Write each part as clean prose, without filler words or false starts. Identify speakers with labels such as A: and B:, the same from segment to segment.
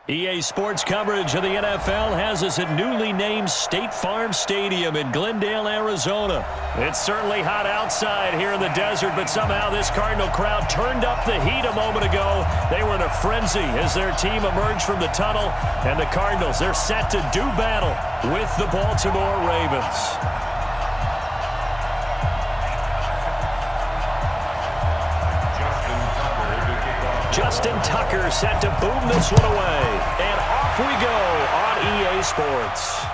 A: EA Sports coverage of the NFL has us at newly named State Farm Stadium in Glendale, Arizona. It's certainly hot outside here in the desert, but somehow this Cardinal crowd turned up the heat a moment ago. They were in a frenzy as their team emerged from the tunnel, and the Cardinals, they're set to do battle with the Baltimore Ravens. Justin Tucker set to boom this one away. And off we go on EA Sports.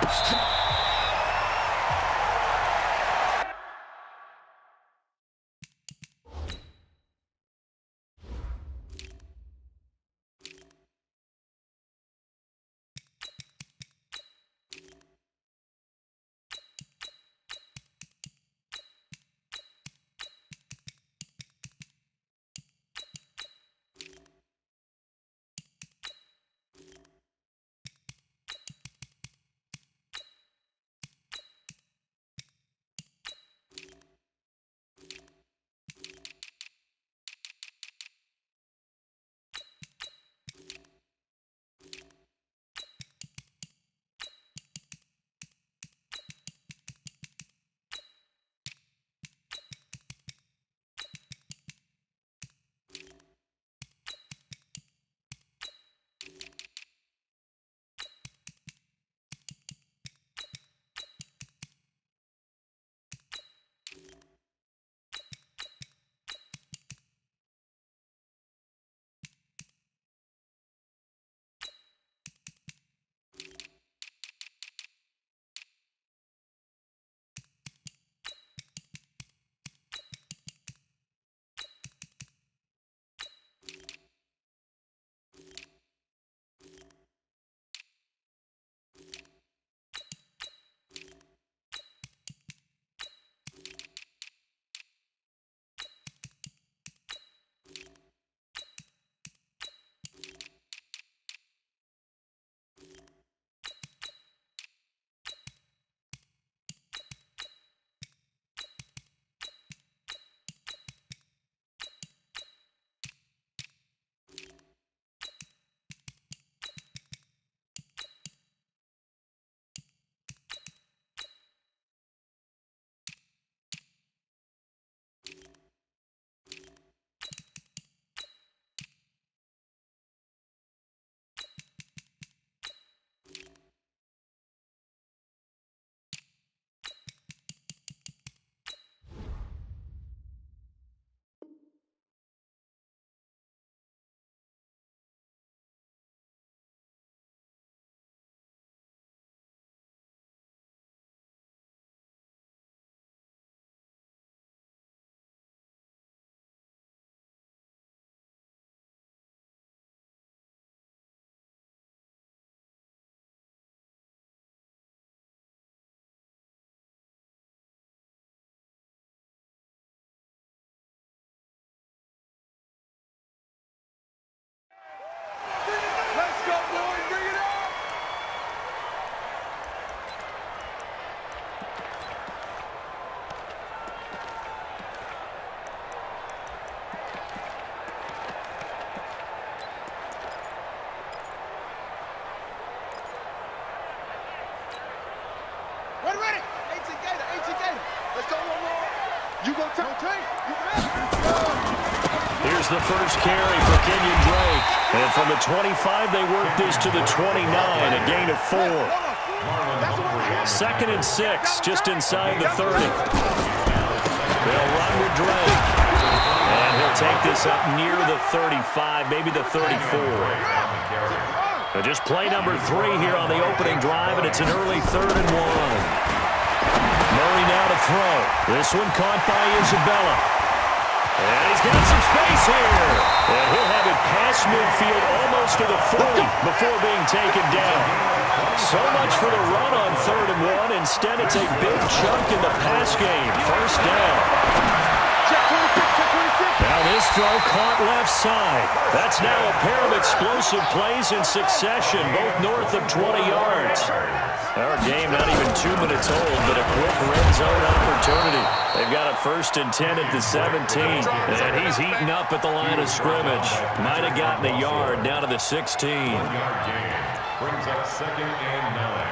A: Here's the first carry for Kenyon Drake. And from the 25, they work this to the 29, a gain of 4. 2nd and 6, just inside the 30. They'll run with Drake. And he'll take this up near the 35, maybe the 34. So just play number 3 here on the opening drive, and it's an early 3rd and 1. Murray now to throw. This one caught by Isabella. And he's got some space here. And he'll have it past midfield almost to the 40 before being taken down. So much for the run on 3rd and 1. Instead, it's a big chunk in the pass game. First down. Now Now this throw caught left side. That's now a pair of explosive plays in succession, both north of 20 yards. Our game not even 2 minutes old, but a quick red zone opportunity. They've got a 1st and 10 at the 17. And he's heating up at the line of scrimmage. Might have gotten a yard down to the 16.
B: Brings up 2nd and 9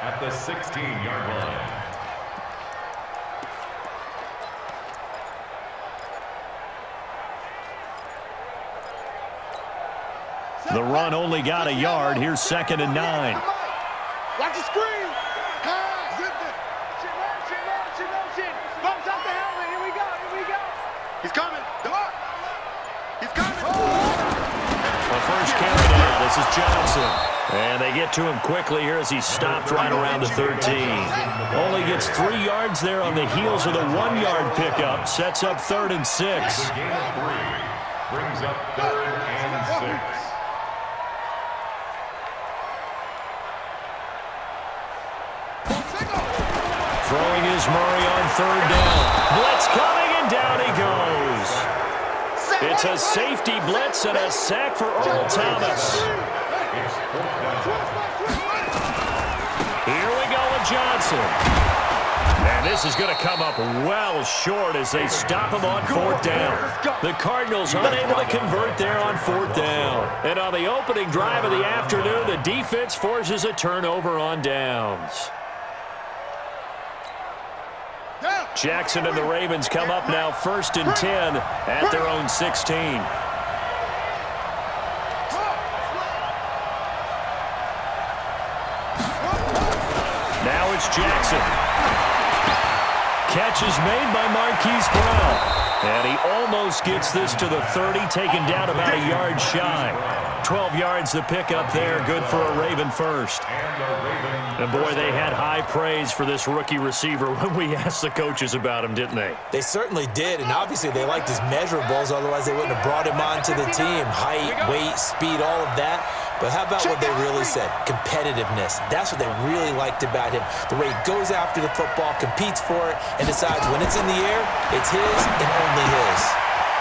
B: at the 16-yard line.
A: The run only got a yard. Here's 2nd and 9.
C: Watch the screen. Zip it. Motion. Bumps up the helmet. Here we go. He's coming. He's coming.
A: The first carry down. This is Johnson. And they get to him quickly here as he's stopped right around the 13. Only gets 3 yards there on the heels of the 1-yard pickup. Sets up 3rd and 6.
B: Gain of 3 brings up 3rd and 6.
A: Throwing is Murray on 3rd down. Blitz coming, and down he goes. It's a safety blitz and a sack for Earl Thomas. Here we go with Johnson. And this is going to come up well short as they stop him on 4th down. The Cardinals unable to convert there on 4th down. And on the opening drive of the afternoon, the defense forces a turnover on downs. Jackson and the Ravens come up now 1st and 10 at their own 16. Now it's Jackson. Catch is made by Marquise Brown. And he almost gets this to the 30, taken down about a yard shy. 12 yards to pick up there, good for a Raven first. And boy, they had high praise for this rookie receiver when we asked the coaches about him, didn't they?
D: They certainly did, and obviously they liked his measurables, otherwise they wouldn't have brought him onto the team. Height, weight, speed, all of that. But how about what they really said? Competitiveness. That's what they really liked about him. The way he goes after the football, competes for it, and decides when it's in the air, it's his and only his.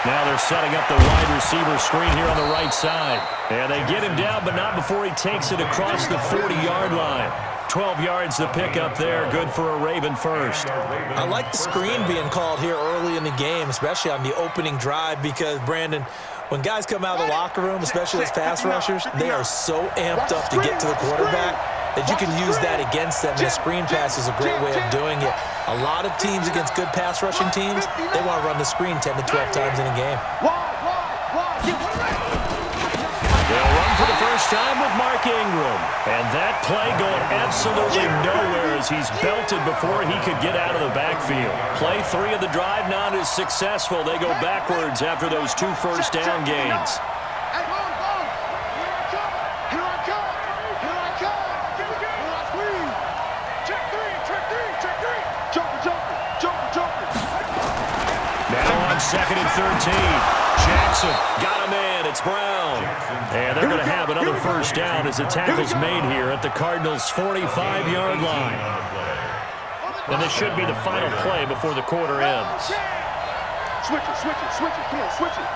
A: Now they're setting up the wide receiver screen here on the right side. And they get him down, but not before he takes it across the 40-yard line. 12 yards to pick up there, good for a Raven first.
D: I like the screen being called here early in the game, especially on the opening drive, because, Brandon, when guys come out of the locker room, especially as pass rushers, they are so amped up to get to the quarterback that you can use that against them, and a screen pass is a great way of doing it. A lot of teams against good pass rushing teams, they want to run the screen 10 to 12 times in a game.
A: They'll run for the first time with Mark Ingram. And that play going absolutely nowhere as he's belted before he could get out of the backfield. Play 3 of the drive not as successful. They go backwards after those 2 first down gains. Now on 2nd and 13. Jackson got him in. It's Brown. And they're going to have another first down as the tackle's made here at the Cardinals' 45-yard line. And this should be the final play before the quarter ends.
C: Switch it. Come on, switch it.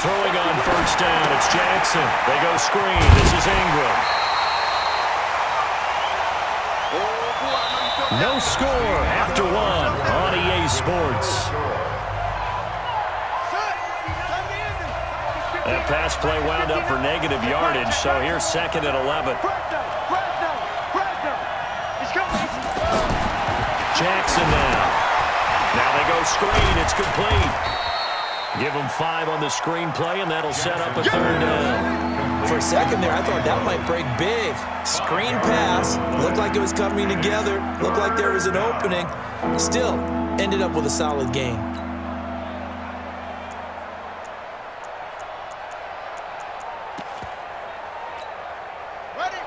A: Throwing on first down, it's Jackson. They go screen. This is Ingram. No score after 1 on EA Sports. That pass play wound up for negative yardage, so here's 2nd and 11. Jackson now. Now they go screen. It's complete. Give them 5 on the screen play, and that'll set up a 3rd down.
D: For a second there, I thought that might break big. Screen pass. Looked like it was coming together. Looked like there was an opening. Still, ended up with a solid gain.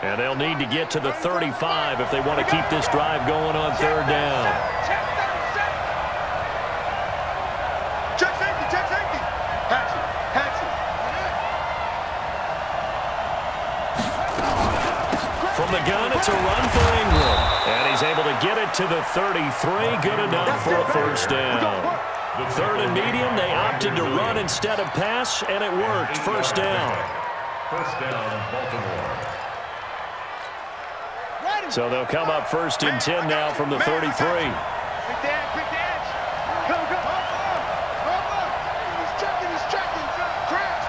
A: And they'll need to get to the 35 if they want to keep this drive going on 3rd down.
C: Check safety. Hatch it.
A: From the gun, it's a run for Ingram. And he's able to get it to the 33. Good enough for a first down. Third and medium, they opted to run instead of pass, and it worked. First down.
B: First down, Baltimore.
A: So they'll come up first and 10 now from the 33.
C: Quick dance, quick dance. Go, go. He's checking. Crash.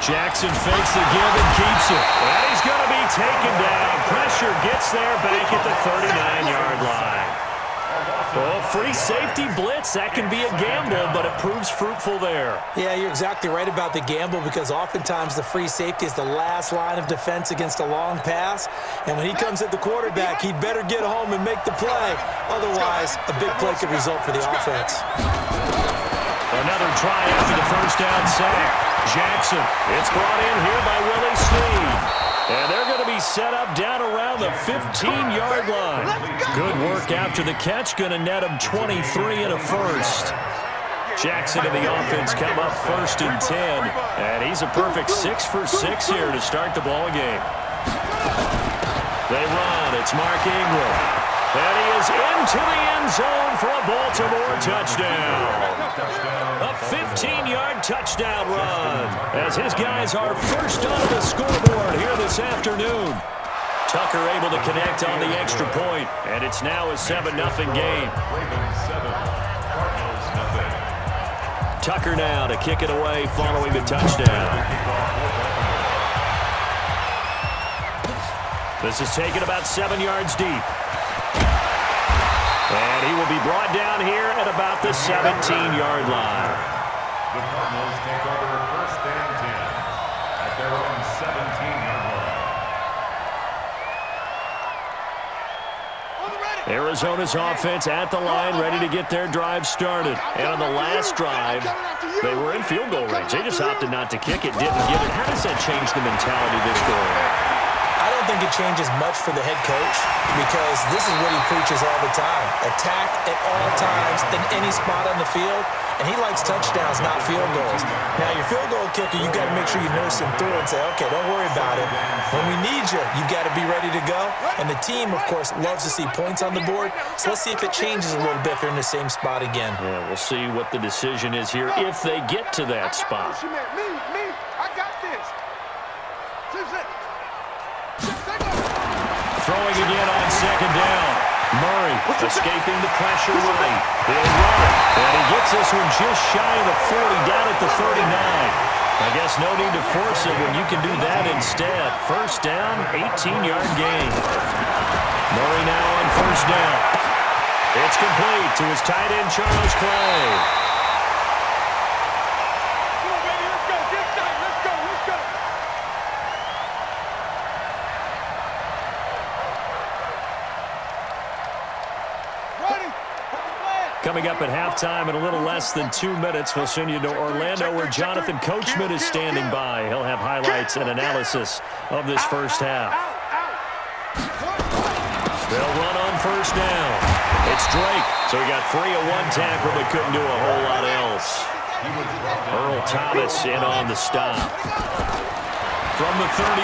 A: Jackson fakes the give and keeps it. And he's going to be taken down. Pressure gets there back at the 39-yard line. Well, free safety blitz, that can be a gamble, but it proves fruitful there.
D: Yeah, you're exactly right about the gamble because oftentimes the free safety is the last line of defense against a long pass. And when he comes at the quarterback, he'd better get home and make the play. Otherwise, a big play could result for the offense.
A: Another try after the first down sack. Jackson, it's brought in here by Willie Snead. And they're going to be set up down around the 15-yard line. Good work after the catch. Going to net him 23 and a first. Jackson and the offense come up first and 10. And he's a perfect 6 for 6 here to start the ball game. They run. It's Mark Ingram. And he is into the end zone for a Baltimore touchdown. A 15-yard touchdown run as his guys are first on the scoreboard here this afternoon. Tucker able to connect on the extra point, and it's now a 7-0 game. Tucker now to kick it away following the touchdown. This is taken about 7 yards deep. And he will be brought down here at about the 17-yard line.
B: The Cardinals take over first and 10 at their own 17-yard line.
A: Arizona's offense at the line, ready to get their drive started. And on the last drive, they were in field goal range. They just opted not to kick it, didn't get it. How does that change the mentality this go around?
D: I don't think it changes much for the head coach because this is what he preaches all the time. Attack at all times in any spot on the field, and he likes touchdowns, not field goals. Now, your field goal kicker, you got to make sure you nurse him through and say, okay, don't worry about it. When we need you, you got to be ready to go. And the team, of course, loves to see points on the board. So let's see if it changes a little bit if they're in the same spot again.
A: Yeah, we'll see what the decision is here if they get to that spot.
C: Me, I got this.
A: Throwing again on second down. Murray escaping the pressure right. He'll run it. And he gets this one just shy of the 40, down at the 39. I guess no need to force it when you can do that instead. First down, 18-yard gain. Murray now on first down. It's complete to his tight end, Charles Clay. Coming up at halftime in a little less than 2 minutes, we'll send you to Orlando where Jonathan Coachman is standing by. He'll have highlights and analysis of this first half. They'll run on first down. It's Drake. So he got free of one tackle but couldn't do a whole lot else. Earl Thomas in on the stop. From the 31,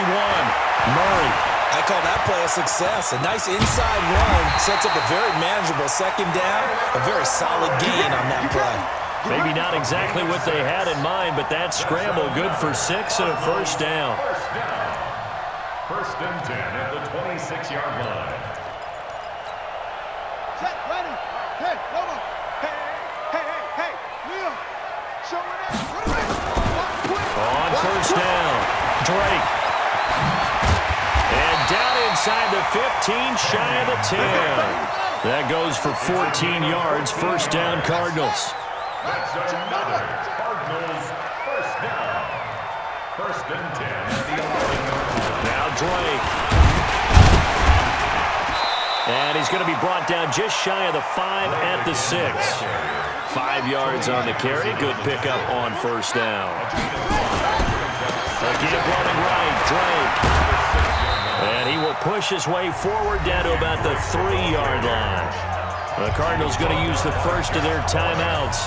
A: Murray.
D: I call that play a success. A nice inside run sets up a very manageable second down. A very solid gain on that play.
A: Maybe not exactly what they had in mind, but that scramble good for 6 and a first down.
B: First and 10 at the 26-yard line.
C: Set, ready. Hey, hold on. Hey. Leo, show it out.
A: On first down, Drake. And down inside the 15, shy of the 10. That goes for 14 yards. First down, Cardinals.
B: That's another Cardinals first down. First and 10 at the 11-yard line.
A: Now Drake. And he's going to be brought down just shy of the 5 at the 6. 5 yards on the carry. Good pickup on first down. Again running right, Drake. And he will push his way forward down to about the 3-yard line. The Cardinals going to use the first of their timeouts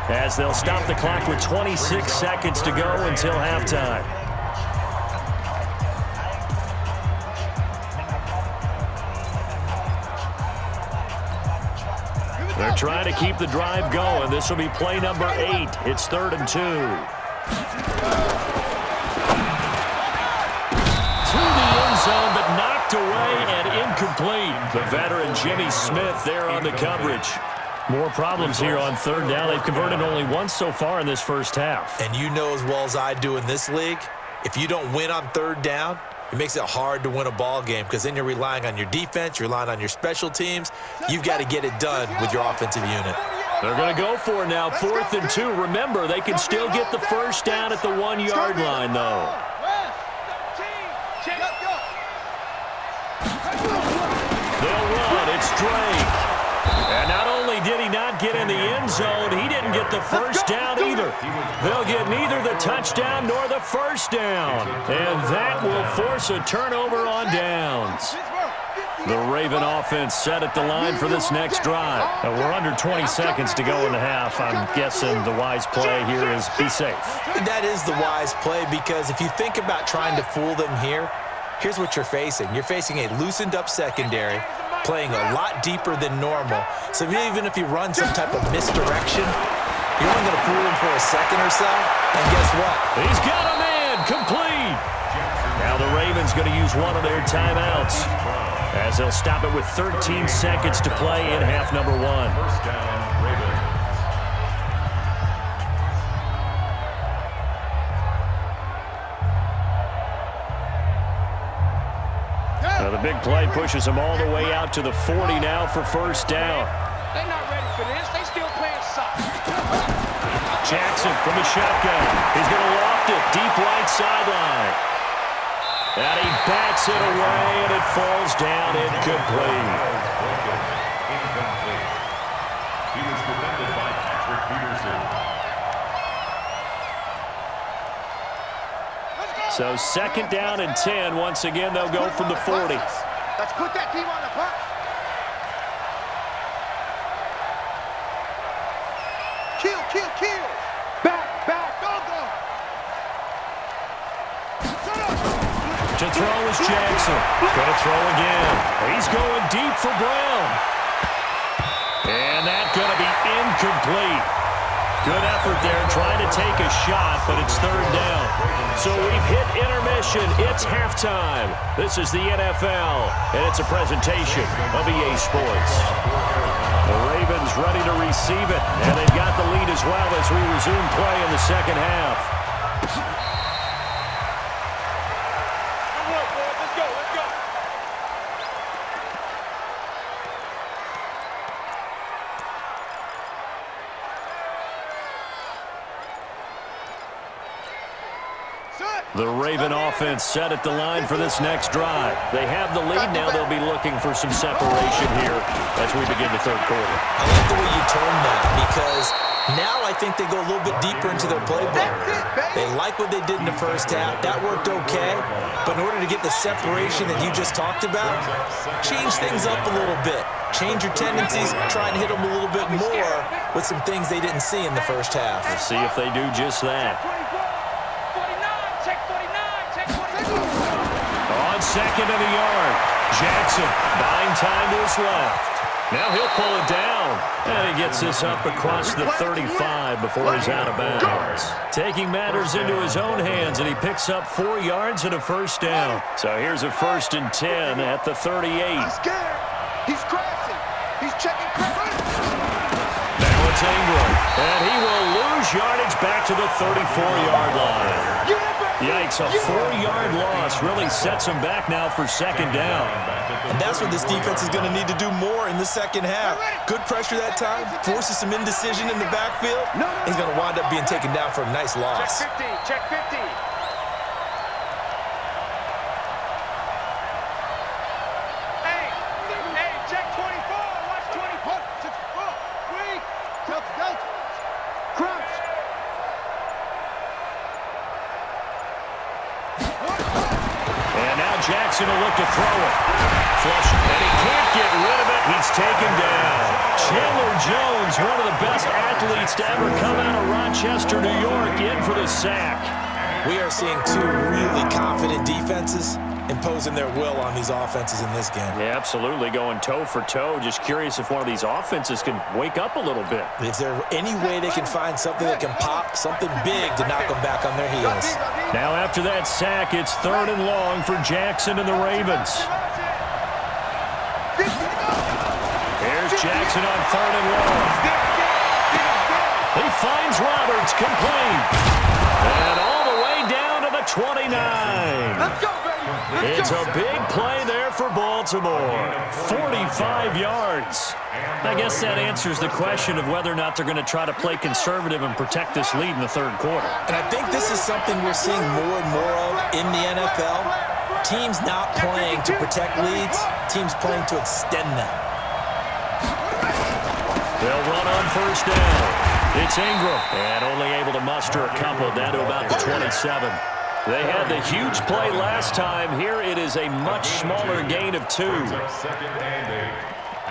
A: as they'll stop the clock with 26 seconds to go until halftime. trying to keep the drive going. This will be play number 8. It's 3rd and 2. To the end zone, but knocked away and incomplete. The veteran Jimmy Smith there on the coverage. More problems here on 3rd down. They've converted only once so far in this first half.
D: And you know as well as I do in this league, if you don't win on 3rd down, it makes it hard to win a ball game because then you're relying on your defense, you're relying on your special teams. You've got to get it done with your offensive unit.
A: They're going to go for it now, 4th and 2. Remember, they can still get the first down at the 1-yard line, though. They'll run. It's Drake. And not only did he not get in the end zone, he didn't get the first down either. They'll get neither the touchdown nor the first down. And that will force a turnover on downs. The Raven offense set at the line for this next drive. And we're under 20 seconds to go in the half. I'm guessing the wise play here is be safe.
D: That is the wise play because if you think about trying to fool them here, here's what you're facing. You're facing a loosened up secondary, playing a lot deeper than normal. So even if you run some type of misdirection, you're only going to fool him for a second or so. And guess what?
A: He's got a man complete. Now the Ravens going to use one of their timeouts as they'll stop it with 13 seconds to play in half number 1.
B: First down, Ravens.
A: Now the big play pushes them all the way out to the 40 now for first down.
C: They're not ready for this. They still playing soft.
A: Jackson from the shotgun. He's going to loft it deep right sideline. And he bats it away, and it falls down incomplete.
B: Incomplete. He was defended by Patrick Peterson.
A: So 2nd down and 10. Once again, they'll go from the 40.
C: Let's put that team on the bus. Kill, kill, kill. Back, go.
A: To throw is Jackson. Going to throw again. He's going deep for Brown. And that's going to be incomplete. Good effort there trying to take a shot, but it's 3rd down. So we've hit intermission. It's halftime. This is the NFL, and it's a presentation of EA Sports. The Ravens ready to receive it, and they've got the lead as well as we resume play in the second half. The Raven offense set at the line for this next drive. They have the lead now. They'll be looking for some separation here as we begin the 3rd quarter.
D: I like the way you termed that because now I think they go a little bit deeper into their playbook. They like what they did in the first half. That worked okay. But in order to get the separation that you just talked about, change things up a little bit. Change your tendencies, try and hit them a little bit more with some things they didn't see in the first half.
A: We'll see if they do just that. On 2nd and a yard, Jackson buying time to his left. Now he'll pull it down. And he gets this up across the 35 before he's out of bounds. Taking matters into his own hands, and he picks up 4 yards and a first down. So here's a 1st and 10 at the 38.
C: He's scared. He's crashing. He's checking credit.
A: Now it's Ingram, and he will lose yardage back to the 34-yard line. Yikes, a 4-yard loss really sets him back now for 2nd down.
D: And that's what this defense is going to need to do more in the second half. Good pressure that time, forces some indecision in the backfield. He's going to wind up being taken down for a nice loss.
C: Check 50, check 50. Hey, check 24, watch 24. Wait, Delta, crunch.
A: And now Jackson will look to throw it. Flush, and he can't get rid of it. He's taken down. Chandler Jones, one of the best athletes to ever come out of Rochester, New York, in for the sack.
D: We are seeing two really confident defenses imposing their will on these offenses in this game.
A: Yeah, absolutely, going toe for toe. Just curious if one of these offenses can wake up a little bit.
D: Is there any way they can find something that can pop, something big to knock them back on their heels?
A: Now after that sack, it's 3rd and long for Jackson and the Ravens. Here's Jackson on 3rd and long. He finds Roberts, complete. And all the way down to the 29.
C: Let's go, baby.
A: It's a big play there for Baltimore. 45 yards. I guess that answers the question of whether or not they're going to try to play conservative and protect this lead in the 3rd quarter.
D: And I think this is something we're seeing more and more of in the NFL. Teams not playing to protect leads, teams playing to extend them.
A: They'll run on 1st down. It's Ingram, and only able to muster a couple down to about the 27. They had the huge play last time. Here it is a much smaller gain of 2.
B: 2nd and 8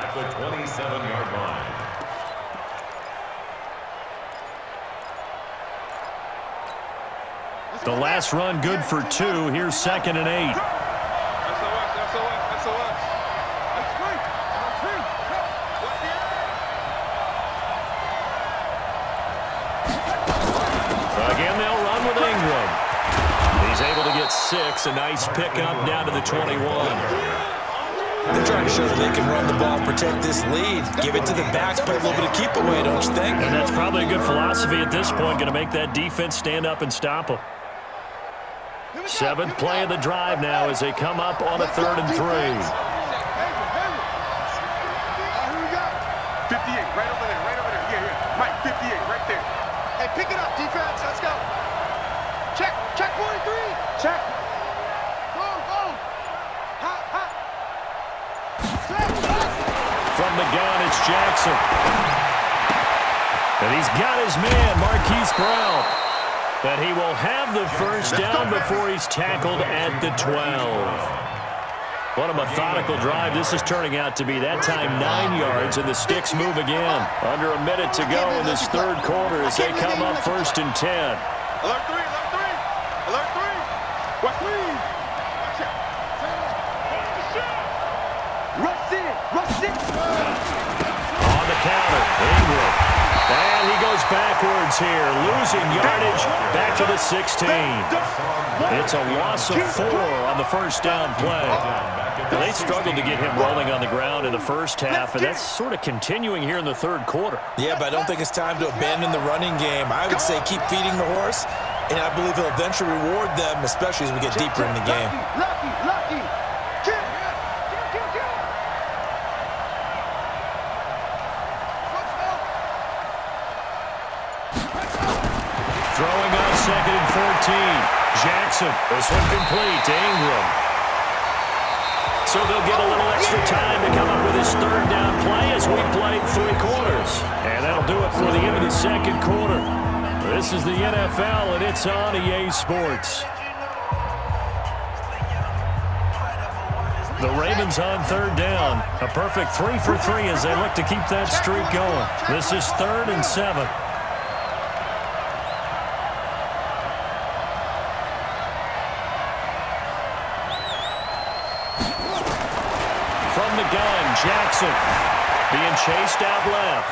B: at the 27-yard line.
A: The last run good for 2. Here's 2nd and 8. Again, they'll run with Ingram. He's able to get 6. A nice pickup down to the 21.
D: They're trying to show that they can run the ball, protect this lead, give it to the backs, play a little bit of keep away, don't you think?
A: And that's probably a good philosophy at this point, going to make that defense stand up and stop them. 7th play of the drive now as they come up on a 3rd and 3.
C: 58, right over there, right over there. Yeah. Mike, 58, right there. Hey, pick it up, defense. Let's go. Check 43. Check. Go. Hot.
A: From the gun, it's Jackson. And he's got his man, Marquise Brown. But he will have the 1st down before he's tackled at the 12. What a methodical drive this is turning out to be. That time 9 yards, and the sticks move again. Under a minute to go in this 3rd quarter as they come up 1st and 10.
C: Alert 3. Watch 3. Rush it.
A: On the counter, Ingram. And he goes backwards here, losing yardage back to the 16. It's a loss of 4 on the 1st down play. Well, they struggled to get him rolling on the ground in the 1st half, and that's sort of continuing here in the 3rd quarter.
D: Yeah, but I don't think it's time to abandon the running game. I would say keep feeding the horse, and I believe he'll eventually reward them, especially as we get deeper in the game.
C: Lucky. Kill.
A: Throwing on 2nd and 14. Jackson, this one complete to Ingram. So they'll get a little extra time to come up with his 3rd down play as we played 3 quarters. And that'll do it for the end of the 2nd quarter. This is the NFL, and it's on EA Sports. The Ravens on 3rd down. A perfect 3 for 3 as they look to keep that streak going. This is 3rd and 7. From the gun, Jackson being chased out left.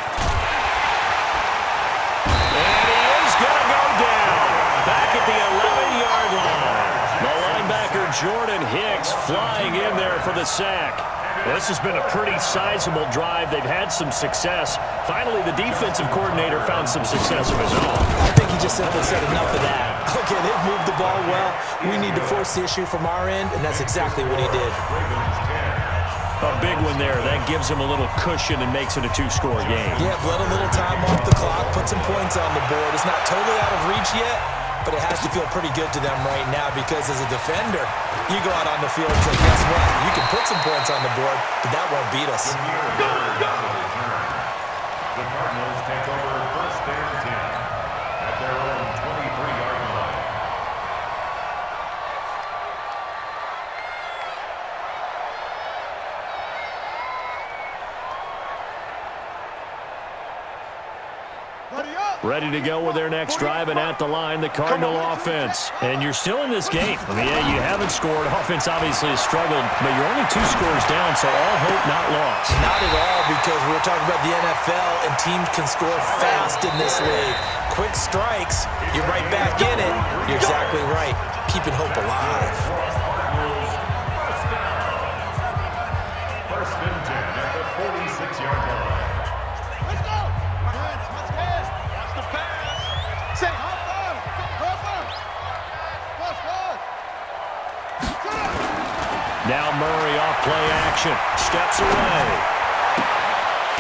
A: And he is going to go down back at the 11-yard line. The linebacker Jordan Hicks flying in there for the sack. Well, this has been a pretty sizable drive. They've had some success. Finally, the defensive coordinator found some success of his own.
D: I think he just simply said enough of that. Okay, they've moved the ball well. We need to force the issue from our end, and that's exactly what he did.
A: A big one there. That gives him a little cushion and makes it a 2-score game.
D: Yeah, let a little time off the clock, put some points on the board. It's not totally out of reach yet, but it has to feel pretty good to them right now because as a defender, you go out on the field and say, guess what? You can put some points on the board, but that won't beat us.
B: The Cardinals take over 1st and 10 at their own 23-yard line.
C: Buddy up.
A: ready to go with their next drive, and at the line, the Cardinal offense. And you're still in this game. I mean, yeah, you haven't scored. Offense obviously has struggled, but you're only 2 scores down, so all hope not lost.
D: Not at all, because we're talking about the NFL, and teams can score fast in this league. Quick strikes, you're right back in it. You're exactly right. Keeping hope alive.
B: First and 10 at the 46-yard line.
C: Let's go. Let's pass. Watch the pass. Say, hop on.
A: Now Murray off play action. Steps away.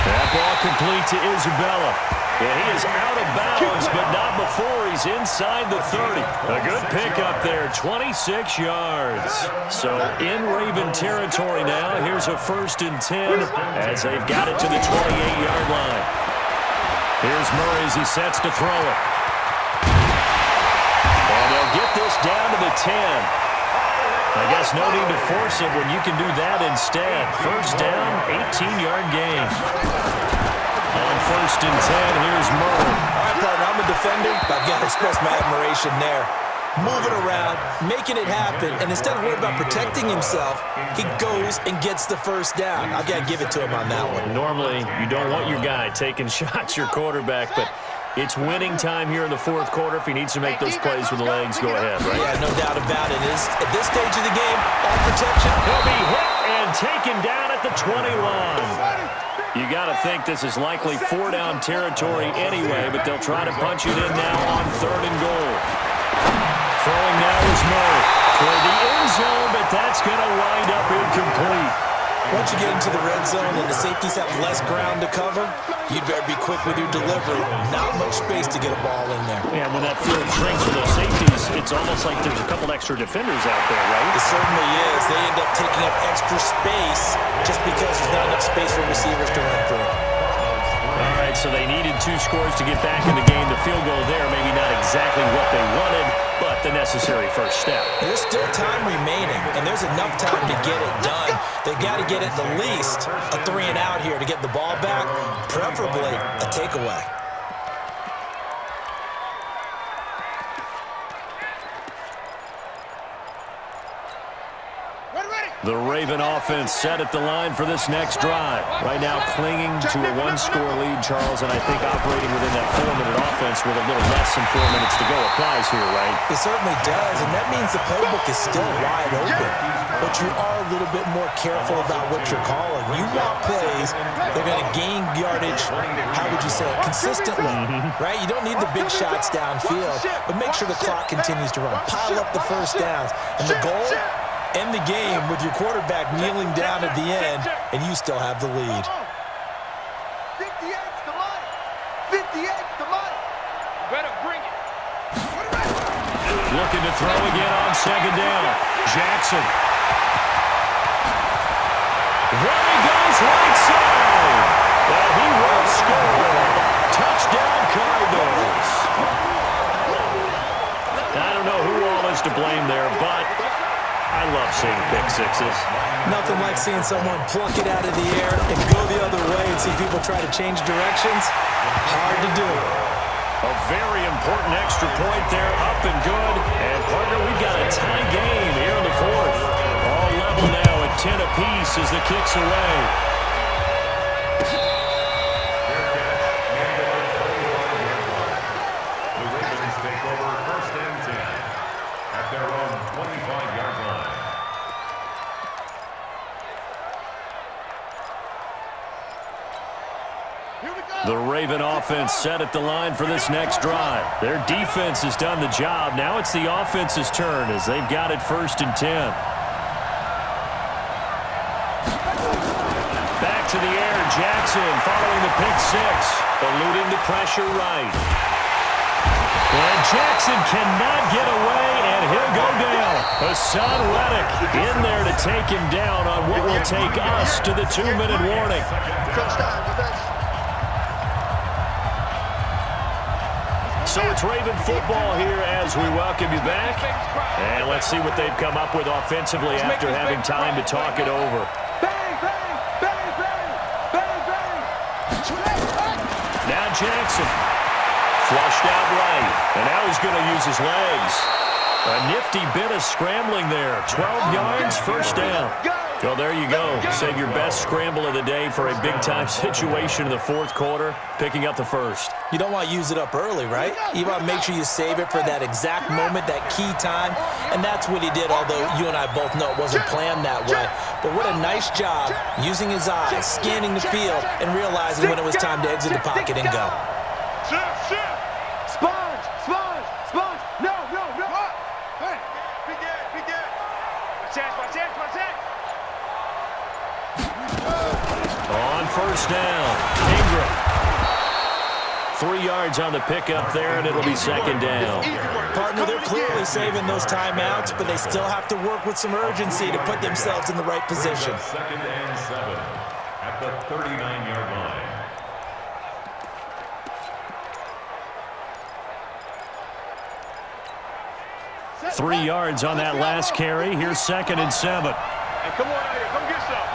A: That ball complete to Isabella. Yeah, he is out of bounds, but not before he's inside the 30. A good pickup there, 26 yards. So in Raven territory now. Here's a 1st and 10 as they've got it to the 28-yard line. Here's Murray as he sets to throw it. And they'll get this down to the 10. I guess no need to force it when you can do that instead. First down, 18-yard gain. On 1st and 10, here's Murray.
D: All right, partner, I'm a defender, but I've got to express my admiration there. Moving around, making it happen, and instead of worrying about protecting himself, he goes and gets the first down. I've got to give it to him on that one.
A: Normally, you don't want your guy taking shots, your quarterback, but it's winning time here in the 4th quarter. If he needs to make those plays with the legs, go ahead, right?
D: Yeah, no doubt about it. At this stage of the game, all protection.
A: He'll be hit and taken down at the 21. You got to think this is likely 4-down territory anyway, but they'll try to punch it in now on 3rd and goal. Throwing now is Murray toward the end zone, but that's going to wind up incomplete.
D: Once you get into the red zone and the safeties have less ground to cover, you'd better be quick with your delivery. Not much space to get a ball in there.
A: Yeah, when that field shrinks with those safeties, it's almost like there's a couple extra defenders out there, right?
D: It certainly is. They end up taking up extra space just because there's not enough space for receivers to run through.
A: All right, so they needed 2 scores to get back in the game. The field goal there, maybe not exactly what they wanted, but the necessary first step.
D: There's still time remaining, and there's enough time to get it done. They've got to get at the least a 3-and-out here to get the ball back, preferably a takeaway.
A: The Raven offense set at the line for this next drive. Right now clinging to a 1-score lead, Charles, and I think operating within that 4-minute offense with a little less than 4 minutes to go applies here, right?
D: It certainly does, and that means the playbook is still wide open. But you are a little bit more careful about what you're calling. You want plays, they're going to gain yardage, how would you say it, consistently, right? You don't need the big shots downfield, but make sure the clock continues to run. Pile up the first downs, and the goal, end the game with your quarterback kneeling down at the end, and you still have the lead.
C: 58's the money. 58's the money. Better bring it.
A: Looking to throw again on 2nd down. Jackson. There he goes, right side. Well, he will score. Touchdown, Cardinals. I don't know who all is to blame there, but I love seeing pick sixes.
D: Nothing like seeing someone pluck it out of the air and go the other way and see people try to change directions. Hard to do.
A: A very important extra point there, up and good. And, partner, we've got a tie game here in the 4th. All level now at 10 apiece as the kick's away.
B: The Ravens take over 1st and 10 at their own 25-yard line.
A: The Raven offense set at the line for this next drive. Their defense has done the job. Now it's the offense's turn as they've got it 1st and 10. Back to the air, Jackson following the pick 6, eluding the pressure right. And Jackson cannot get away, and he'll go down. Hassan Reddick in there to take him down on what will take us to the 2-minute warning. So it's Raven football here as we welcome you back. And let's see what they've come up with offensively after having time to talk it over.
C: Bang, bang, bang, bang, bang, bang.
A: Now Jackson Flushed out right. And now he's going to use his legs. A nifty bit of scrambling there. 12 yards, first down. Well, there you go. Save your best scramble of the day for a big-time situation in the fourth quarter, picking up the first.
D: You don't want to use it up early, right? You want to make sure you save it for that exact moment, that key time, and that's what he did, although you and I both know it wasn't planned that way. But what a nice job using his eyes, scanning the field, and realizing when it was time to exit the pocket and go.
C: Sponge! Sponge! Sponge! No! Hey! Be good! Watch it!
A: On first down, Ingram. 3 yards on the pickup there, and it'll be second down.
D: Partner, they're clearly saving those timeouts, but they still have to work with some urgency to put themselves in the right position.
B: Second and 7 at the 39-yard line.
A: Three yards on that last carry. Here's second and 7.
C: Hey, come on out here. Come get some.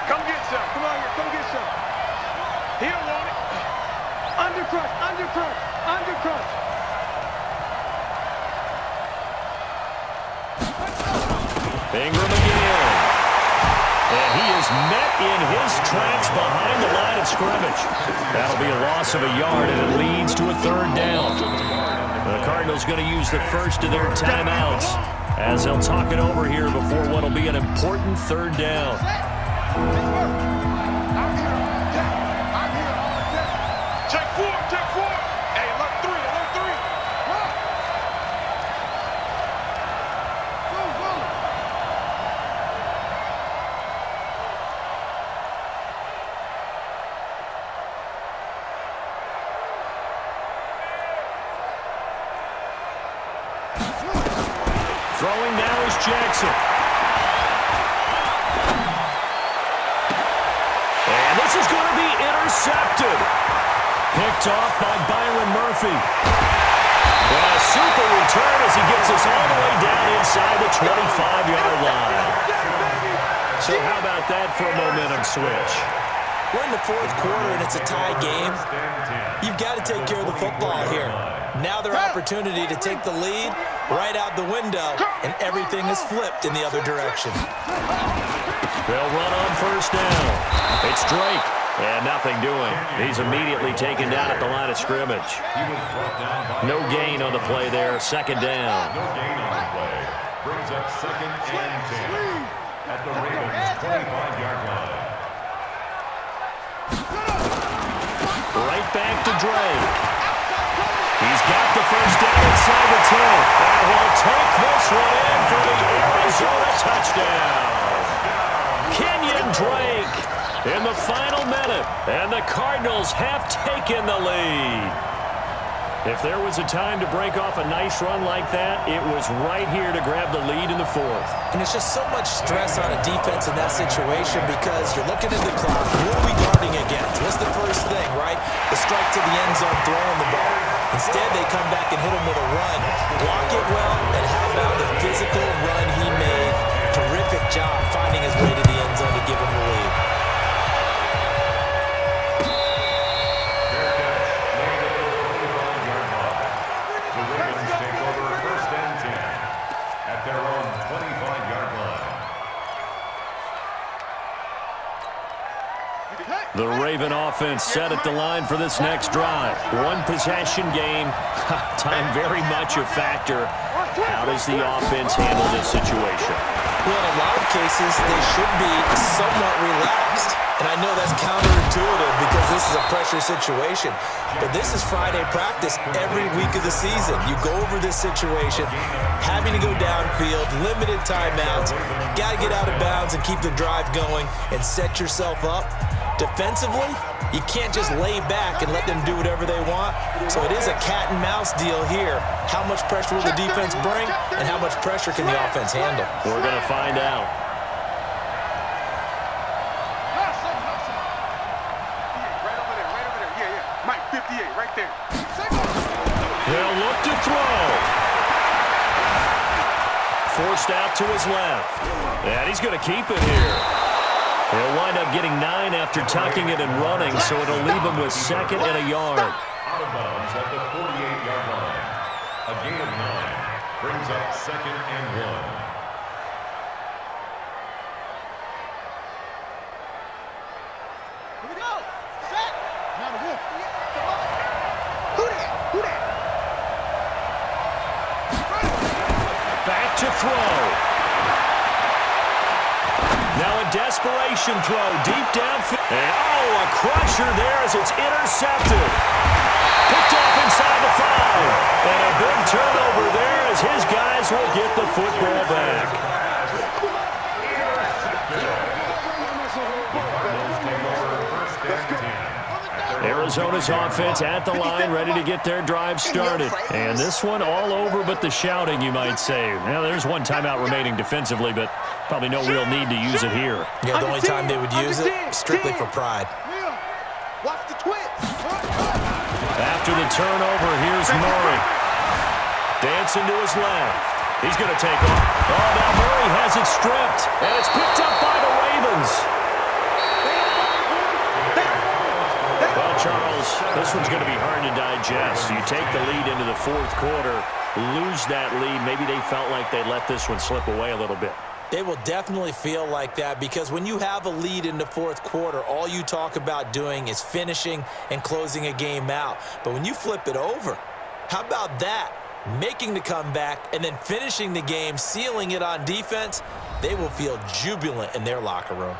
C: Come get some. Come on here. Come get some. He don't want it. Undercrush.
A: Ingram again. And he is met in his tracks behind the line of scrimmage. That'll be a loss of a yard, and it leads to a third down. The Cardinals going to use the first of their timeouts as they'll talk it over here before what will be an important third down.
C: Check four. Hey, alert three.
A: Throwing now is Jackson. And this is going to be intercepted. Picked off by Byron Murphy. And a super return as he gets us all the way down inside the 25-yard line. So how about that for a momentum switch?
D: We're in the fourth quarter, and it's a tie game. You've got to take care of the football here. Now their opportunity to take the lead right out the window, and everything is flipped in the other direction.
A: They'll run on first down. It's Drake, and nothing doing. He's immediately taken down at the line of scrimmage. No gain on the play there, second down.
B: No gain on the play. Brings up second and 10 at the Ravens' 25-yard line.
A: Right back to Drake. He's got the first down inside the 10. And he'll take this one in for the Arizona touchdown. Kenyon Drake in the final minute. And the Cardinals have taken the lead. If there was a time to break off a nice run like that, it was right here to grab the lead in the fourth.
D: And it's just so much stress on a defense in that situation because you're looking at the clock. Who are we guarding against? What's the first thing, right? The strike to the end zone, throwing the ball. Instead, they come back and hit him with a run. Block it well, and how about the physical run he made? Terrific job finding his way to the end zone to give him the lead.
A: The Raven offense set at the line for this next drive. One possession game. Time very much a factor. How does the offense handle this situation?
D: Well, in a lot of cases, they should be somewhat relaxed. And I know that's counterintuitive because this is a pressure situation. But this is Friday practice every week of the season. You go over this situation, having to go downfield, limited timeouts. Got to get out of bounds and keep the drive going and set yourself up. Defensively, you can't just lay back and let them do whatever they want. So it is a cat and mouse deal here. How much pressure will the defense bring, and how much pressure can the offense handle?
A: We're going to find out.
C: Right over there. Yeah. Mike, 58, right there.
A: They'll look to throw. Forced out to his left. And he's going to keep it here. He'll wind up getting 9 after tucking it and running, so it'll leave him with second and a yard.
B: out of bounds at the 48-yard line. A gain of 9 brings up 2nd and 1.
A: Back to throw. Now a desperation throw deep downfield. And a crusher there as it's intercepted. Picked off inside the 5. And a big turnover there as his guys will get the football back. Arizona's offense at the line, ready to get their drive started. And this one all over but the shouting, you might say. Now, there's one timeout remaining defensively, but probably no real need to use it here.
D: Yeah, the only time they would use it, strictly for pride.
C: Watch the twist.
A: After the turnover, here's Murray. Dancing to his left. He's going to take off. Oh, now Murray has it stripped, and it's picked up by the Ravens. Well, Charles, this one's going to be hard to digest. You take the lead into the 4th quarter, lose that lead. Maybe they felt like they let this one slip away a little bit.
D: They will definitely feel like that because when you have a lead in the 4th quarter, all you talk about doing is finishing and closing a game out. But when you flip it over, how about that? Making the comeback and then finishing the game, sealing it on defense, they will feel jubilant in their locker room.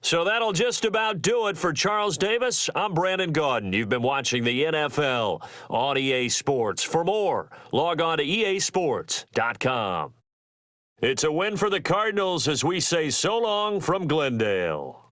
A: So that'll just about do it for Charles Davis. I'm Brandon Gaudin. You've been watching the NFL on EA Sports. For more, log on to easports.com. It's a win for the Cardinals as we say so long from Glendale.